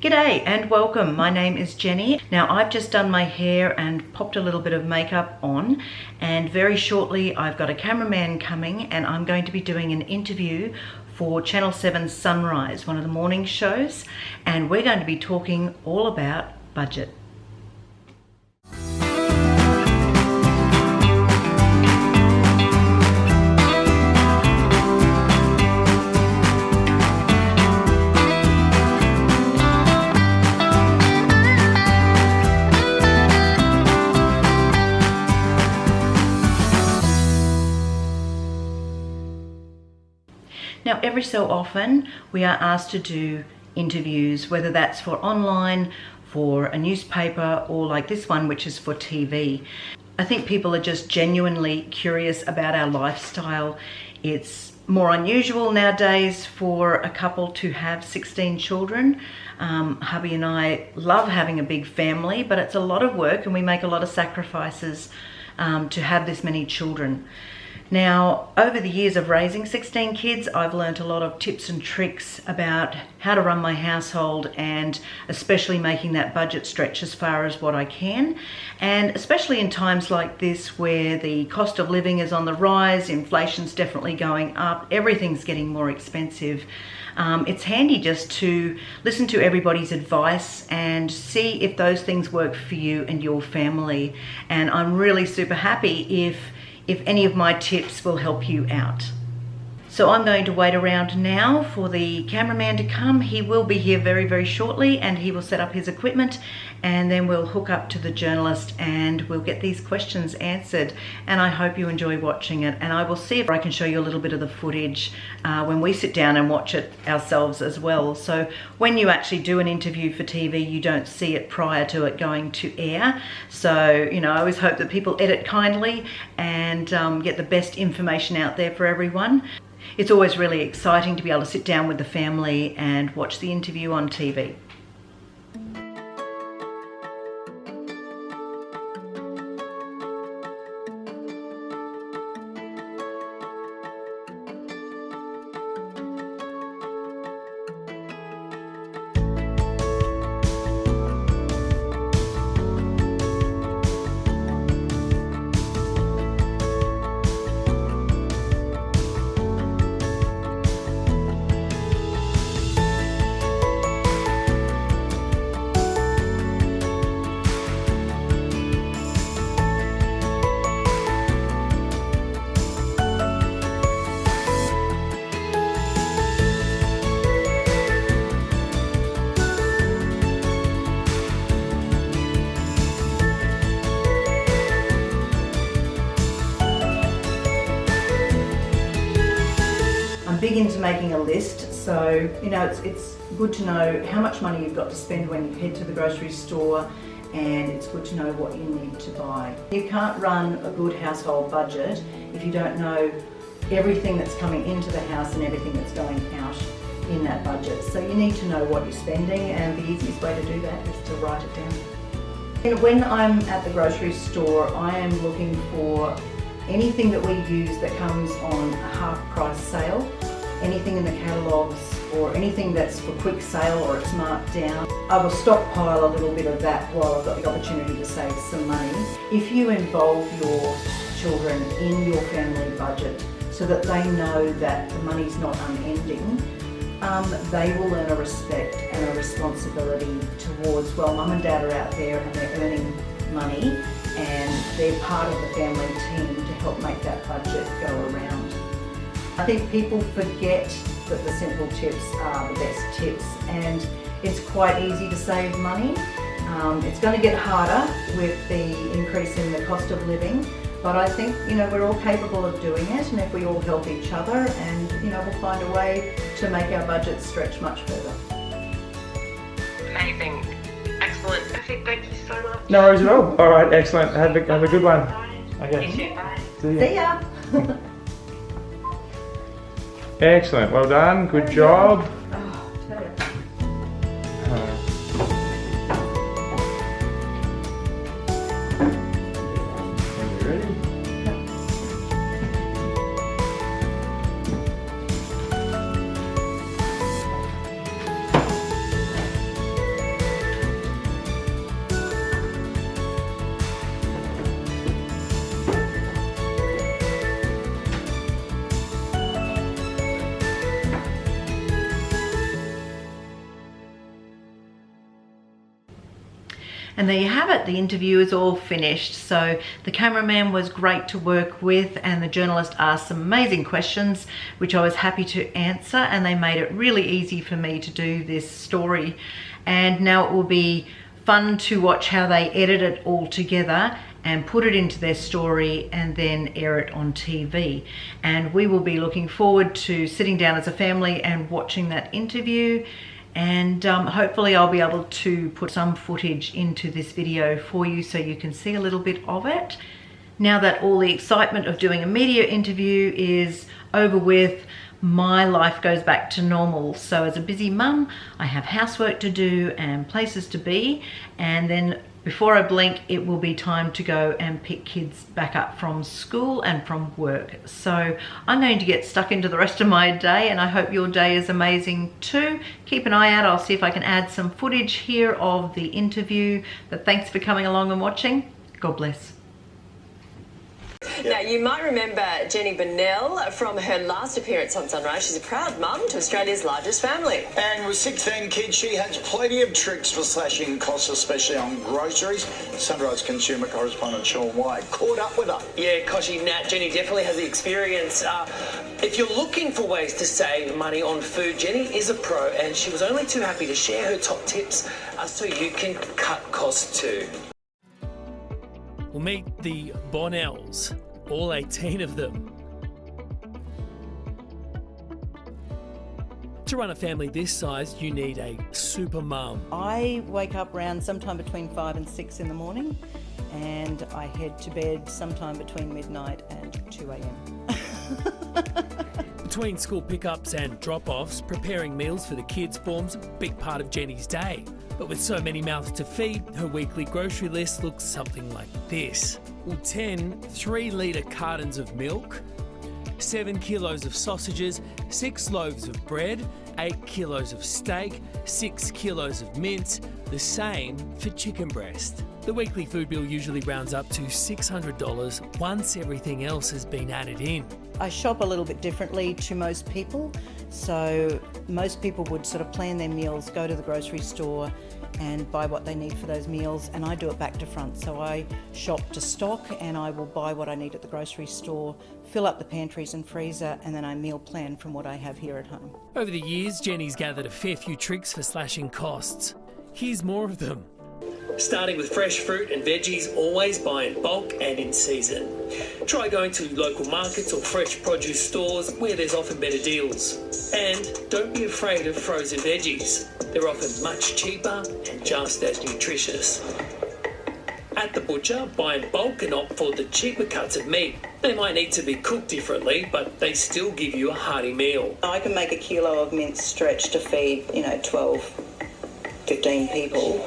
G'day and welcome. My name is Jenny. Now I've just done my hair and popped a little bit of makeup on, and very shortly I've got a cameraman coming and I'm going to be doing an interview for Channel 7's Sunrise, one of the morning shows, and we're going to be talking all about budget. Now, every so often we are asked to do interviews, whether that's for online, for a newspaper, or like this one, which is for TV. I think people are just genuinely curious about our lifestyle. It's more unusual nowadays for a couple to have 16 children. Hubby and I love having a big family, but it's a lot of work and we make a lot of sacrifices to have this many children. Now, over the years of raising 16 kids, I've learned a lot of tips and tricks about how to run my household, and especially making that budget stretch as far as what I can. And especially in times like this where the cost of living is on the rise, inflation's definitely going up, everything's getting more expensive. It's handy just to listen to everybody's advice and see if those things work for you and your family. And I'm really super happy if any of my tips will help you out. So I'm going to wait around now for the cameraman to come. He will be here very, very shortly and he will set up his equipment, and then we'll hook up to the journalist and we'll get these questions answered. And I hope you enjoy watching it, and I will see if I can show you a little bit of the footage when we sit down and watch it ourselves as well. So when you actually do an interview for TV, you don't see it prior to it going to air. So, you know, I always hope that people edit kindly and get the best information out there for everyone. It's always really exciting to be able to sit down with the family and watch the interview on TV. Big into making a list, so you know it's good to know how much money you've got to spend when you head to the grocery store, and it's good to know what you need to buy. You can't run a good household budget if you don't know everything that's coming into the house and everything that's going out in that budget. So you need to know what you're spending, and the easiest way to do that is to write it down. And when I'm at the grocery store, I am looking for anything that we use that comes on a half price sale, anything in the catalogues or anything that's for quick sale or it's marked down. I will stockpile a little bit of that while I've got the opportunity to save some money. If you involve your children in your family budget so that they know that the money's not unending, they will learn a respect and a responsibility towards, well, mum and dad are out there and they're earning money and they're part of the family team to help make that budget go around. I think people forget that the simple tips are the best tips, and it's quite easy to save money. It's going to get harder with the increase in the cost of living, but I think, you know, we're all capable of doing it, and if we all help each other, and you know, we'll find a way to make our budgets stretch much further. Amazing. Excellent. Perfect. Thank you so much. No worries at all. All right, excellent. Have a good one. Okay. You too. Bye. See ya. Excellent. Well done. Good job. Oh, tell ya. Are you ready? And there you have it, the interview is all finished. So the cameraman was great to work with, and the journalist asked some amazing questions, which I was happy to answer, and they made it really easy for me to do this story. And now it will be fun to watch how they edit it all together and put it into their story and then air it on TV. And we will be looking forward to sitting down as a family and watching that interview. And hopefully I'll be able to put some footage into this video for you so you can see a little bit of it. Now that all the excitement of doing a media interview is over with, my life goes back to normal. So as a busy mum, I have housework to do and places to be, and then before I blink, it will be time to go and pick kids back up from school and from work. So I'm going to get stuck into the rest of my day, and I hope your day is amazing too. Keep an eye out. I'll see if I can add some footage here of the interview. But thanks for coming along and watching. God bless. Now, you might remember Jenny Bonell from her last appearance on Sunrise. She's a proud mum to Australia's largest family. And with 16 kids, she has plenty of tricks for slashing costs, especially on groceries. Sunrise consumer correspondent Sean White caught up with her. Yeah, Koshi, Nat, Jenny definitely has the experience. If you're looking for ways to save money on food, Jenny is a pro, and she was only too happy to share her top tips so you can cut costs too. We'll meet the Bonells, all 18 of them. To run a family this size, you need a super mum. I wake up around sometime between 5 and 6 in the morning, and I head to bed sometime between midnight and 2 a.m. Between school pickups and drop-offs, preparing meals for the kids forms a big part of Jenny's day. But with so many mouths to feed, her weekly grocery list looks something like this. 10 3-litre cartons of milk, 7 kilos of sausages, 6 loaves of bread, 8 kilos of steak, 6 kilos of mince, the same for chicken breast. The weekly food bill usually rounds up to $600 once everything else has been added in. I shop a little bit differently to most people. So most people would sort of plan their meals, go to the grocery store and buy what they need for those meals, and I do it back to front. So I shop to stock, and I will buy what I need at the grocery store, fill up the pantries and freezer, and then I meal plan from what I have here at home. Over the years, Jenny's gathered a fair few tricks for slashing costs. Here's more of them. Starting with fresh fruit and veggies, always buy in bulk and in season. Try going to local markets or fresh produce stores where there's often better deals. And don't be afraid of frozen veggies. They're often much cheaper and just as nutritious. At the butcher, buy in bulk and opt for the cheaper cuts of meat. They might need to be cooked differently, but they still give you a hearty meal. I can make a kilo of mince stretch to feed, 12, 15 people.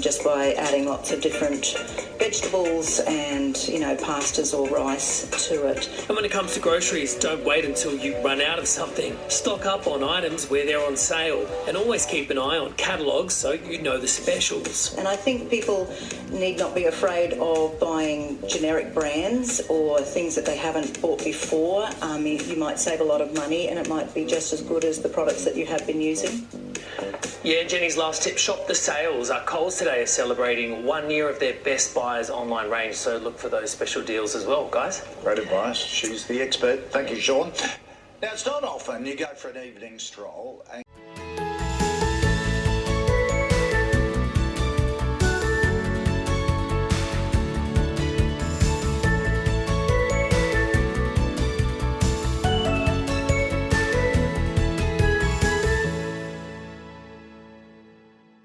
Just by adding lots of different vegetables and, pastas or rice to it. And when it comes to groceries, don't wait until you run out of something. Stock up on items where they're on sale, and always keep an eye on catalogues so you know the specials. And I think people need not be afraid of buying generic brands or things that they haven't bought before. You might save a lot of money, and it might be just as good as the products that you have been using. Yeah, Jenny's last tip, shop the sales. Coles today is celebrating 1 year of their Best Buyers online range, so look for those special deals as well, guys. Great advice. She's the expert. Thank you, Sean. Now, it's not often you go for an evening stroll and